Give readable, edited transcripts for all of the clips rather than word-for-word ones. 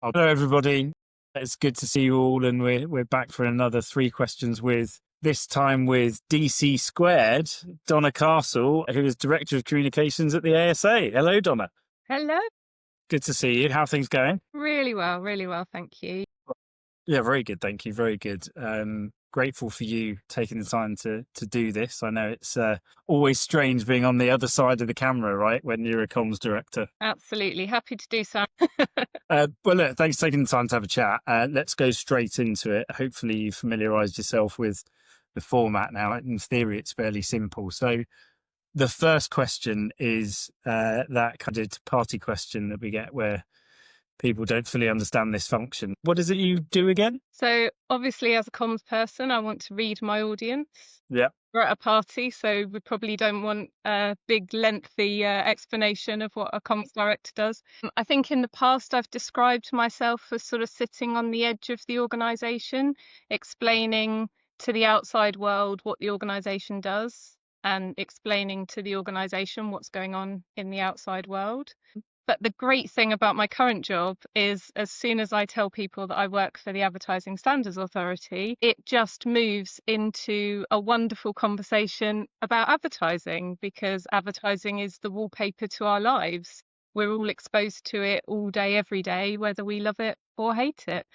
Hello, everybody. It's good to see you all, and we're back for another three questions with this time with DC Squared, Donna Castle, who is Director of Communications at the ASA. Hello, Donna. Hello. Good to see you. How are things going? Really well, thank you. Yeah, very good. Thank you. Very good. Grateful for you taking the time to do this. I know it's always strange being on the other side of the camera, right, when you're a comms director. Absolutely. Happy to do so. Well, look, thanks for taking the time to have a chat. Let's go straight into it. Hopefully you've familiarised yourself with the format now. In theory, it's fairly simple. So the first question is that kind of party question that we get where people don't fully understand this function. What is it you do again? So obviously, as a comms person, I want to read my audience. Yeah. We're at a party, so we probably don't want a big, lengthy explanation of what a comms director does. I think in the past, I've described myself as sort of sitting on the edge of the organisation, explaining to the outside world what the organisation does and explaining to the organisation what's going on in the outside world. But the great thing about my current job is as soon as I tell people that I work for the Advertising Standards Authority, it just moves into a wonderful conversation about advertising, because advertising is the wallpaper to our lives. We're all exposed to it all day, every day, whether we love it or hate it.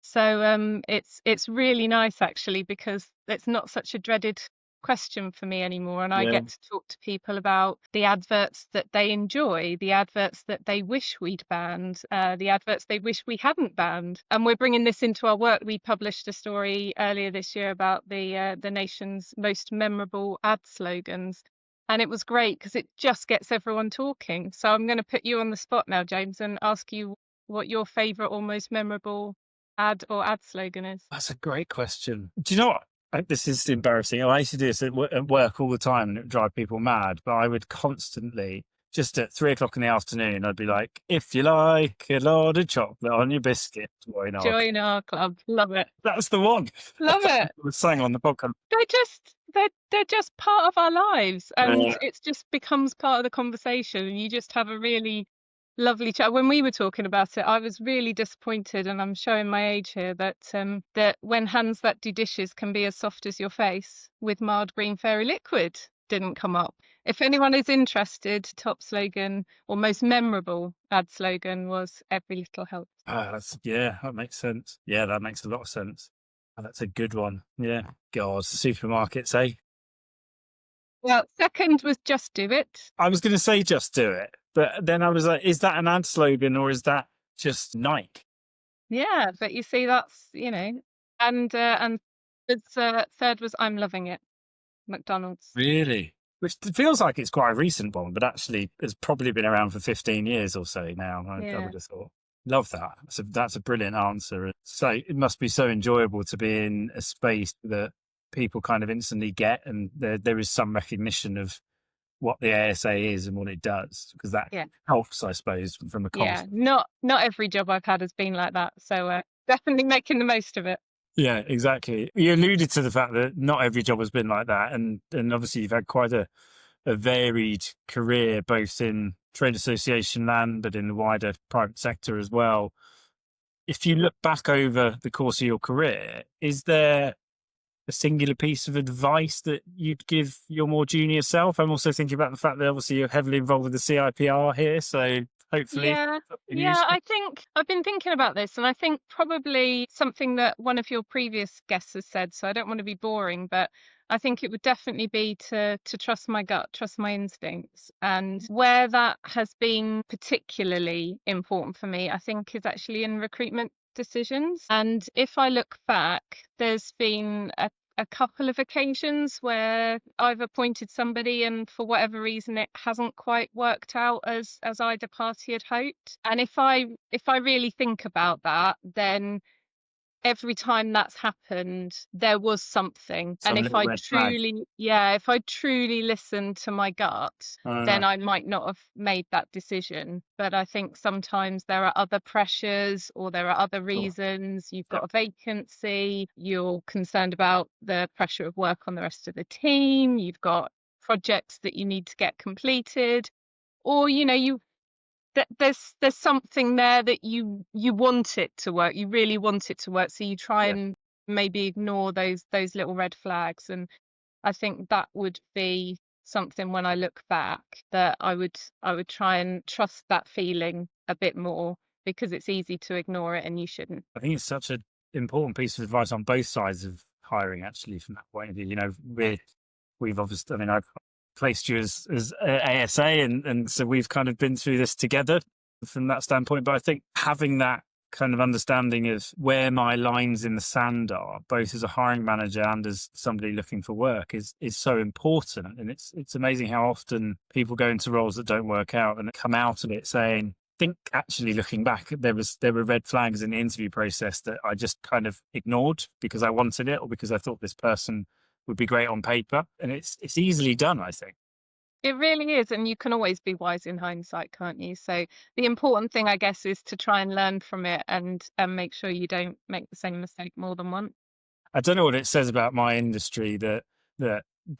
So it's really nice actually, because it's not such a dreaded question for me anymore, and I Yeah. get to talk to people about the adverts that they enjoy, the adverts that they wish we'd banned, the adverts they wish we hadn't banned. And we're bringing this into our work. We published a story earlier this year about the nation's most memorable ad slogans, and it was great because it just gets everyone talking. So I'm going to put you on the spot now, James, and ask you what your favorite or most memorable ad or ad slogan is. That's a great question. Do you know what? This is embarrassing. I used to do this at work all the time, and it would drive people mad. But I would constantly, just at 3 o'clock in the afternoon, I'd be like, "If you like a lot of chocolate on your biscuit, join our." Join our club. Love it. That's the one. Love it. I was saying on the podcast. They're just part of our lives, and Yeah. it just becomes part of the conversation, and you just have a really lovely chat. When we were talking about it, I was really disappointed, and I'm showing my age here, that that when hands that do dishes can be as soft as your face with mild green fairy liquid didn't come up. If anyone is interested, top slogan or most memorable ad slogan was "Every little helps." That makes sense. Yeah, that makes a lot of sense. Oh, that's a good one. Yeah. God, supermarkets, eh? Well, second was "Just do it." I was going to say just do it, but then I was like, is that an ad slogan or is that just Nike? Yeah, but you see, that's, and third was "I'm loving it." McDonald's. Really? Which feels like it's quite a recent one, but actually it's probably been around for 15 years or so now. I Yeah. would have thought. Love that. So that's a brilliant answer. So it must be so enjoyable to be in a space that people kind of instantly get, and there is some recognition of what the ASA is and what it does, because that Yeah. helps, I suppose, from a Yeah. concept. Not every job I've had has been like that. So definitely making the most of it. Yeah, exactly. You alluded to the fact that not every job has been like that, and obviously you've had quite a varied career, both in trade association land, but in the wider private sector as well. If you look back over the course of your career, is there a singular piece of advice that you'd give your more junior self? I'm also thinking about the fact that obviously you're heavily involved with the CIPR here, so hopefully Yeah. something Yeah, useful. I think I've been thinking about this, and I think probably something that one of your previous guests has said, so I don't want to be boring, but I think it would definitely be to trust my gut, trust my instincts. And where that has been particularly important for me, I think, is actually in recruitment decisions. And if I look back, there's been a couple of occasions where I've appointed somebody and for whatever reason it hasn't quite worked out as either party had hoped. And if I really think about that, then every time that's happened, there was something. And Some little red flag. if I truly listened to my gut, Uh, then I might not have made that decision. But I think sometimes there are other pressures or there are other sure. reasons. You've Yeah. got a vacancy, you're concerned about the pressure of work on the rest of the team, you've got projects that you need to get completed, or you there's something there that you want it to work. You really want it to work, so you try Yeah. and maybe ignore those little red flags. And I think that would be something when I look back that I would try and trust that feeling a bit more, because it's easy to ignore it and you shouldn't. I think it's such an important piece of advice on both sides of hiring, actually, from that point of view. You know, we've obviously, I mean, I've placed you as ASA, and so we've kind of been through this together from that standpoint. But I think having that kind of understanding of where my lines in the sand are, both as a hiring manager and as somebody looking for work, is so important. And it's amazing how often people go into roles that don't work out and come out of it saying, think actually looking back, there were red flags in the interview process that I just kind of ignored because I wanted it or because I thought this person would be great on paper. And it's easily done, I think. It really is, and you can always be wise in hindsight, can't you? So the important thing, I guess, is to try and learn from it and make sure you don't make the same mistake more than once. I don't know what it says about my industry that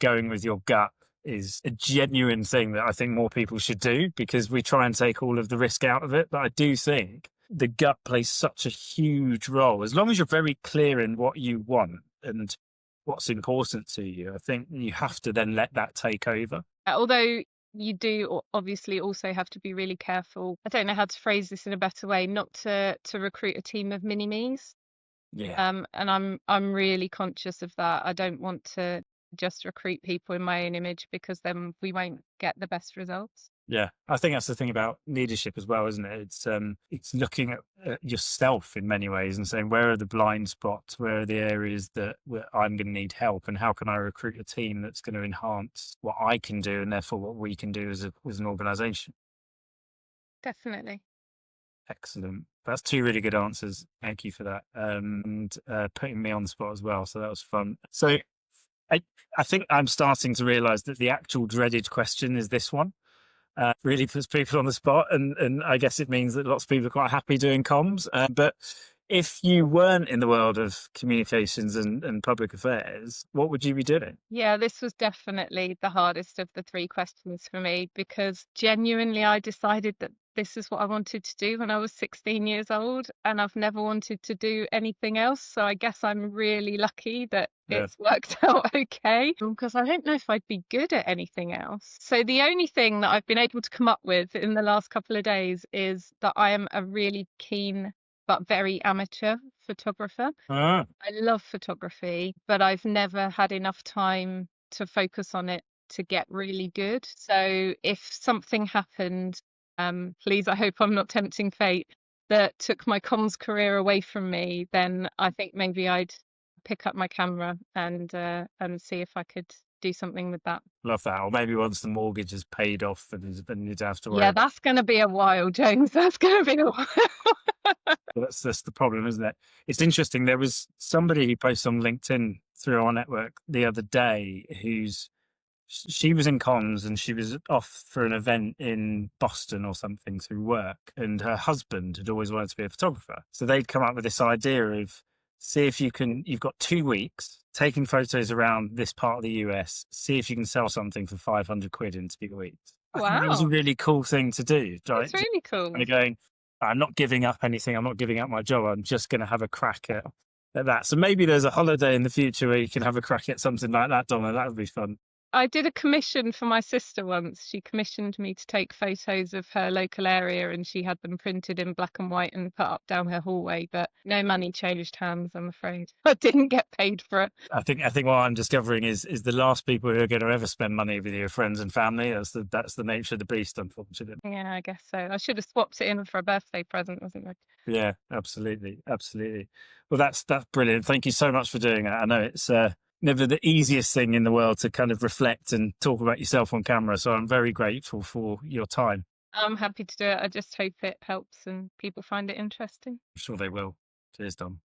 going with your gut is a genuine thing that I think more people should do, because we try and take all of the risk out of it. But I do think the gut plays such a huge role. As long as you're very clear in what you want and what's important to you, I think you have to then let that take over. Although you do obviously also have to be really careful. I don't know how to phrase this in a better way, not to recruit a team of mini-me's. Yeah. And I'm really conscious of that. I don't want to just recruit people in my own image, because then we won't get the best results. Yeah, I think that's the thing about leadership as well, isn't it? It's looking at yourself in many ways and saying, where are the blind spots? Where are the areas where I'm going to need help? And how can I recruit a team that's going to enhance what I can do and therefore what we can do as an organization? Definitely. Excellent. That's two really good answers. Thank you for that. And putting me on the spot as well. So that was fun. So I think I'm starting to realize that the actual dreaded question is this one. Really puts people on the spot, and I guess it means that lots of people are quite happy doing comms. But if you weren't in the world of communications and public affairs, what would you be doing? Yeah, this was definitely the hardest of the three questions for me, because genuinely I decided that this is what I wanted to do when I was 16 years old, and I've never wanted to do anything else. So I guess I'm really lucky that Yeah. it's worked out okay, because I don't know if I'd be good at anything else. So the only thing that I've been able to come up with in the last couple of days is that I am a really keen but very amateur photographer. Ah, I love photography, but I've never had enough time to focus on it to get really good. So if something happened, please, I hope I'm not tempting fate, that took my comms career away from me, then I think maybe I'd pick up my camera and see if I could do something with that. love that. Or maybe once the mortgage is paid off and you don't have to worry. Yeah, that's going to be a while, James. That's going to be a while. That's the problem, isn't it? It's interesting. There was somebody who posted on LinkedIn through our network the other day she was in comms and she was off for an event in Boston or something through work, and her husband had always wanted to be a photographer. So they'd come up with this idea of, see if you've got 2 weeks taking photos around this part of the US, see if you can sell something for 500 quid in 2 weeks. I think that was a Wow, really cool thing to do. Right? that's really cool. Kind of going, I'm not giving up anything. I'm not giving up my job. I'm just going to have a crack at that. So maybe there's a holiday in the future where you can have a crack at something like that, Donna. That would be fun. I did a commission for my sister once. She commissioned me to take photos of her local area, and she had them printed in black and white and put up down her hallway, but no money changed hands, I'm afraid. I didn't get paid for it. I think what I'm discovering is the last people who are going to ever spend money with your friends and family. That's the nature of the beast, unfortunately. Yeah, I guess so. I should have swapped it in for a birthday present, wasn't I? Yeah, absolutely. Well, that's brilliant. Thank you so much for doing that. I know it's never the easiest thing in the world to kind of reflect and talk about yourself on camera. So I'm very grateful for your time. I'm happy to do it. I just hope it helps and people find it interesting. I'm sure they will. Cheers, Dom.